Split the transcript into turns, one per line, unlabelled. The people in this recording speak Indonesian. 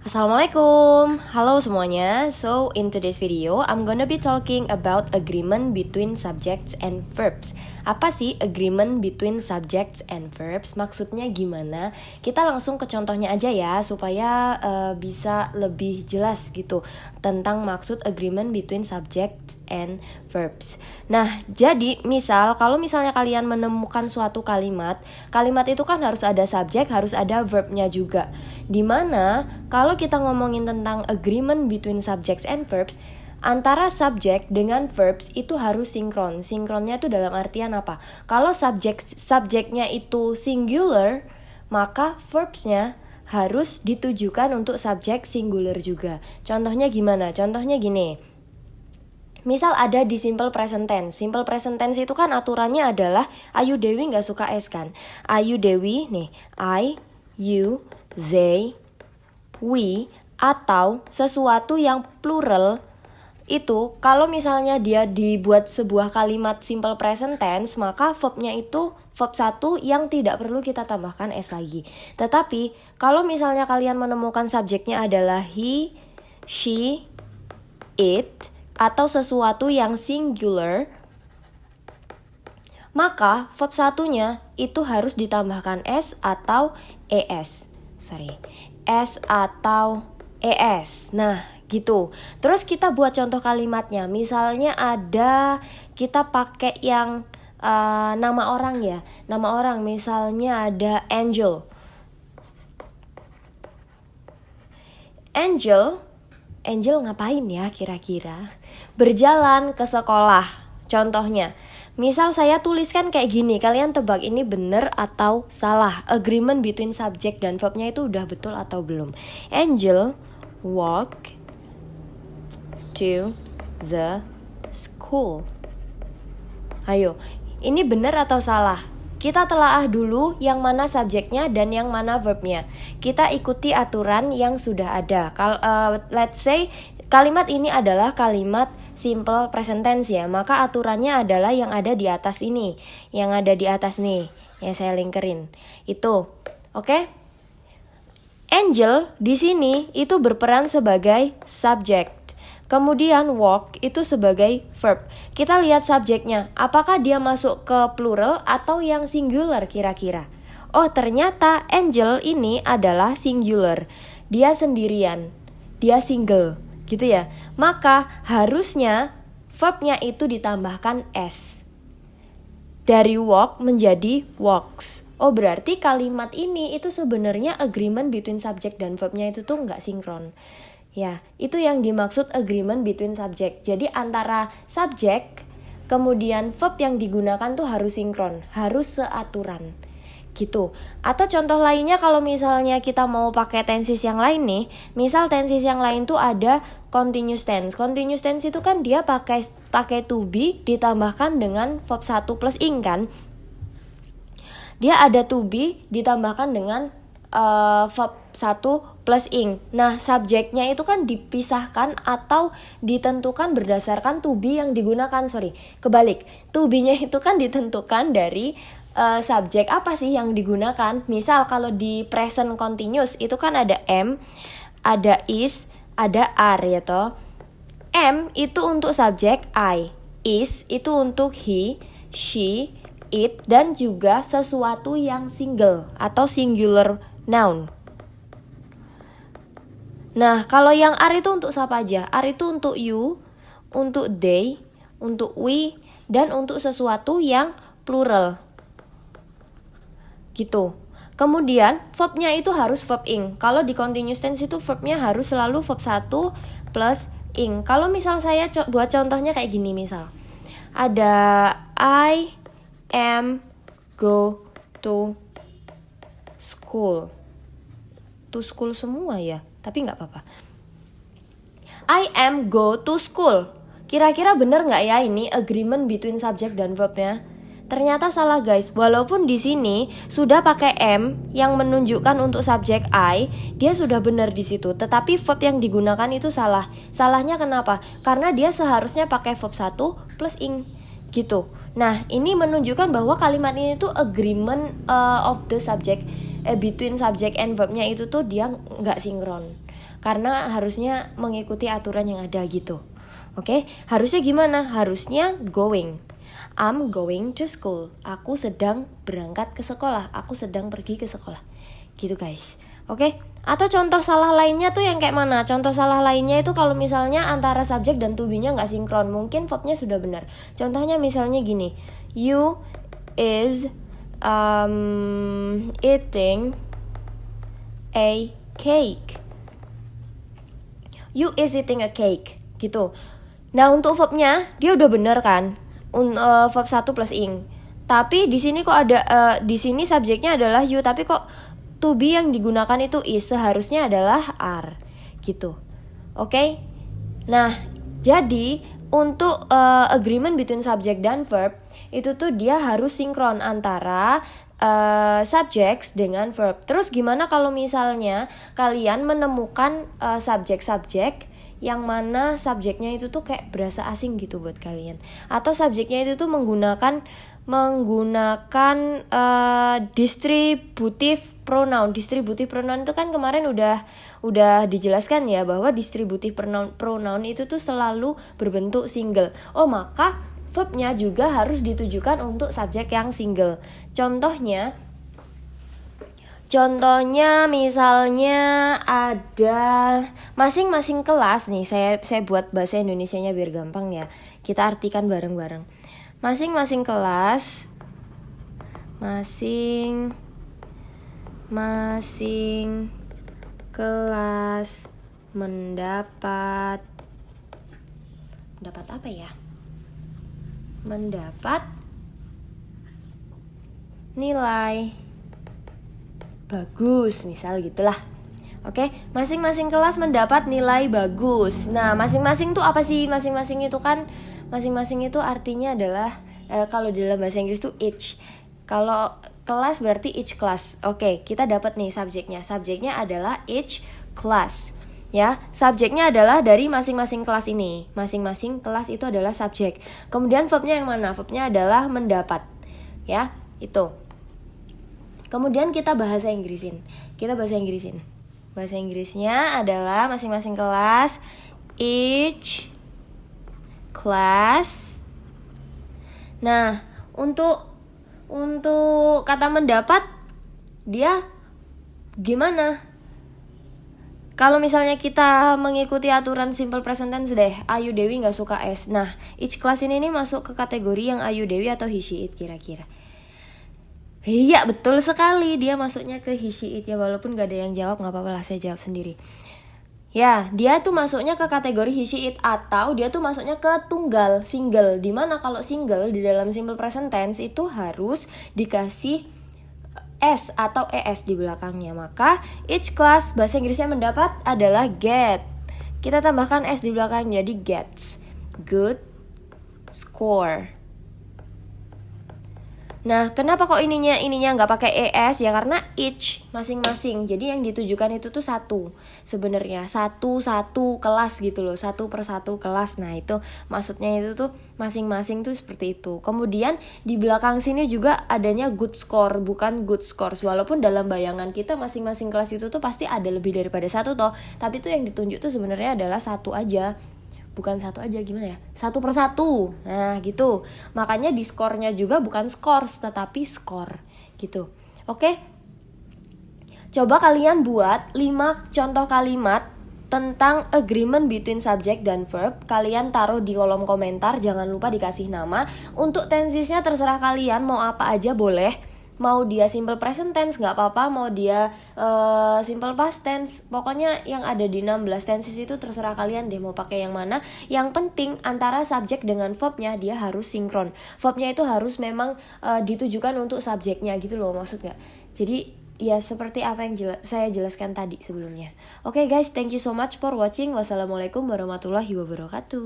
Assalamualaikum, halo semuanya. So in today's video, I'm gonna be talking about agreement between subjects and verbs. Apa sih agreement between subjects and verbs? Maksudnya gimana? Kita langsung ke contohnya aja ya, supaya bisa lebih jelas gitu tentang maksud agreement between subjects and verbs. Nah, jadi kalau misalnya kalian menemukan suatu kalimat itu kan harus ada subjek, harus ada verbnya juga. Dimana kalau kita ngomongin tentang agreement between subjects and verbs, antara subjek dengan verbs itu harus sinkron. Sinkronnya itu dalam artian apa? Kalau subjeknya itu singular, maka verbsnya harus ditujukan untuk subjek singular juga. Contohnya gimana? Contohnya gini. Misal ada di simple present tense. Simple present tense itu kan aturannya adalah Ayu Dewi nggak suka es kan? Ayu Dewi nih, I, you, they, we, atau sesuatu yang plural itu kalau misalnya dia dibuat sebuah kalimat simple present tense, maka verbnya itu verb 1 yang tidak perlu kita tambahkan s lagi. Tetapi kalau misalnya kalian menemukan subjeknya adalah he, she, it, atau sesuatu yang singular, maka verb satunya itu harus ditambahkan s atau es. S atau es. Nah, gitu. Terus kita buat contoh kalimatnya. Misalnya ada, kita pakai yang nama orang ya. Nama orang misalnya ada Angel. Angel ngapain ya kira-kira? Berjalan ke sekolah. Contohnya, misal saya tuliskan kayak gini, kalian tebak ini benar atau salah. Agreement between subject dan verbnya itu udah betul atau belum? Angel walk to the school. Ayo, ini benar atau salah? Kita telaah dulu yang mana subjeknya dan yang mana verbnya. Kita ikuti aturan yang sudah ada. Let's say kalimat ini adalah kalimat simple present tense ya. Maka aturannya adalah yang ada di atas ini. Yang ada di atas nih, yang saya linkerin. Itu. Oke? Angel di sini itu berperan sebagai subject. Kemudian walk itu sebagai verb. Kita lihat subjeknya, apakah dia masuk ke plural atau yang singular kira-kira? Oh, ternyata Angel ini adalah singular. Dia sendirian, dia single, gitu ya. Maka harusnya verbnya itu ditambahkan s. Dari walk menjadi walks. Oh, berarti kalimat ini itu sebenarnya agreement between subject dan verbnya itu tuh nggak sinkron. Ya, itu yang dimaksud agreement between subject. Jadi antara subjek, kemudian verb yang digunakan tuh harus sinkron, harus seaturan. Gitu. Atau contoh lainnya kalau misalnya kita mau pakai tenses yang lain nih, misal tenses yang lain tuh ada continuous tense. Continuous tense itu kan dia pakai to be ditambahkan dengan verb 1 plus ing kan? Dia ada to be ditambahkan dengan verb 1 plus ing. Nah, subjeknya itu kan dipisahkan atau ditentukan berdasarkan to be yang digunakan. Kebalik. To be-nya itu kan ditentukan dari subjek apa sih yang digunakan. Misal kalau di present continuous itu kan ada am, ada is, ada are ya toh. Am itu untuk subjek I, is itu untuk he, she, it, dan juga sesuatu yang single atau singular noun. Nah, kalau yang are itu untuk siapa aja? Are itu untuk you, untuk they, untuk we, dan untuk sesuatu yang plural. Gitu. Kemudian, verbnya itu harus verb ing. Kalau di continuous tense itu verbnya harus selalu verb 1 plus ing. Kalau misal saya buat contohnya kayak gini misal. Ada I am go to school. To school semua ya, tapi nggak apa-apa. I am go to school. Kira-kira bener nggak ya ini agreement between subject dan verbnya? Ternyata salah guys. Walaupun di sini sudah pakai am yang menunjukkan untuk subjek I, dia sudah benar di situ. Tetapi verb yang digunakan itu salah. Salahnya kenapa? Karena dia seharusnya pakai verb 1 plus ing. Gitu. Nah, ini menunjukkan bahwa kalimat ini tuh agreement of the subject between subject and verbnya itu tuh dia nggak sinkron. karena harusnya mengikuti aturan yang ada gitu. Oke, harusnya gimana? Harusnya going. I'm going to school. Aku sedang berangkat ke sekolah. Aku sedang pergi ke sekolah. Gitu guys. Oke. Atau contoh salah lainnya tuh yang kayak mana? Contoh salah lainnya itu kalau misalnya antara subjek dan to be-nya nggak sinkron. Mungkin verbnya sudah benar. Contohnya misalnya gini. You is eating a cake. You is eating a cake. Gitu. Nah, untuk verbnya dia udah bener kan? Verb 1 plus ing. Tapi di sini kok ada di sini subjeknya adalah you, tapi kok to be yang digunakan itu is, seharusnya adalah are. Gitu. Oke? Nah, jadi untuk agreement between subject dan verb itu tuh dia harus sinkron antara subjects dengan verb. Terus gimana kalau misalnya kalian menemukan subjek-subjek yang mana subjeknya itu tuh kayak berasa asing gitu buat kalian, atau subjeknya itu tuh menggunakan distributive pronoun. Distributive pronoun itu kan kemarin udah dijelaskan ya, bahwa distributive pronoun itu tuh selalu berbentuk single. Oh, maka verbnya juga harus ditujukan untuk subjek yang single. Contohnya misalnya ada masing-masing kelas nih, saya buat bahasa Indonesianya biar gampang ya. Kita artikan bareng-bareng. Masing-masing kelas mendapat apa ya? Mendapat nilai bagus, misal gitulah. Oke, masing-masing kelas mendapat nilai bagus. Nah, masing-masing tuh apa sih? Masing-masing itu artinya adalah kalau di dalam bahasa Inggris tuh each. Kalau kelas berarti each class. Oke, kita dapat nih subjeknya. Subjeknya adalah each class. Ya, subjeknya adalah dari masing-masing kelas ini. Masing-masing kelas itu adalah subjek. Kemudian verbnya yang mana? Verbnya adalah mendapat. Ya, itu. Kemudian kita bahasa Inggrisin. Bahasa Inggrisnya adalah masing-masing kelas, each class. Nah, untuk kata mendapat dia gimana? Kalau misalnya kita mengikuti aturan simple present tense deh, Ayu Dewi nggak suka S. Nah, each class ini masuk ke kategori yang Ayu Dewi atau he she it kira-kira? Iya, betul sekali, dia masuknya ke he she it ya, walaupun gak ada yang jawab, gak apa-apa lah, saya jawab sendiri. Ya, dia tuh masuknya ke kategori he she it, atau dia tuh masuknya ke tunggal, single. Dimana kalau single di dalam simple present tense itu harus dikasih S atau ES di belakangnya. Maka each class bahasa Inggrisnya mendapat adalah get. Kita tambahkan S di belakang jadi gets. Good score. Nah, kenapa kok ininya nggak pakai ES ya? Karena each masing-masing. Jadi yang ditujukan itu tuh satu. Sebenarnya satu kelas gitu loh, satu per satu kelas. Nah, itu maksudnya itu tuh masing-masing tuh seperti itu. Kemudian di belakang sini juga adanya good score, bukan good scores. Walaupun dalam bayangan kita masing-masing kelas itu tuh pasti ada lebih daripada satu toh. Tapi tuh yang ditunjuk tuh sebenarnya adalah satu aja. Bukan satu aja, gimana ya? Satu per satu. Nah, gitu. Makanya di skornya juga bukan scores, tetapi skor. Gitu. Oke? Coba kalian buat 5 contoh kalimat tentang agreement between subject dan verb. Kalian taruh di kolom komentar. Jangan lupa dikasih nama. Untuk tensesnya terserah kalian. Mau apa aja boleh. Mau dia simple present tense gak apa-apa, mau dia simple past tense, pokoknya yang ada di 16 tenses itu terserah kalian deh mau pakai yang mana. Yang penting antara subjek dengan verbnya dia harus sinkron. Verbnya itu harus memang ditujukan untuk subjeknya gitu loh, maksud gak? Jadi ya seperti apa yang saya jelaskan tadi sebelumnya. Oke guys, thank you so much for watching. Wassalamualaikum warahmatullahi wabarakatuh.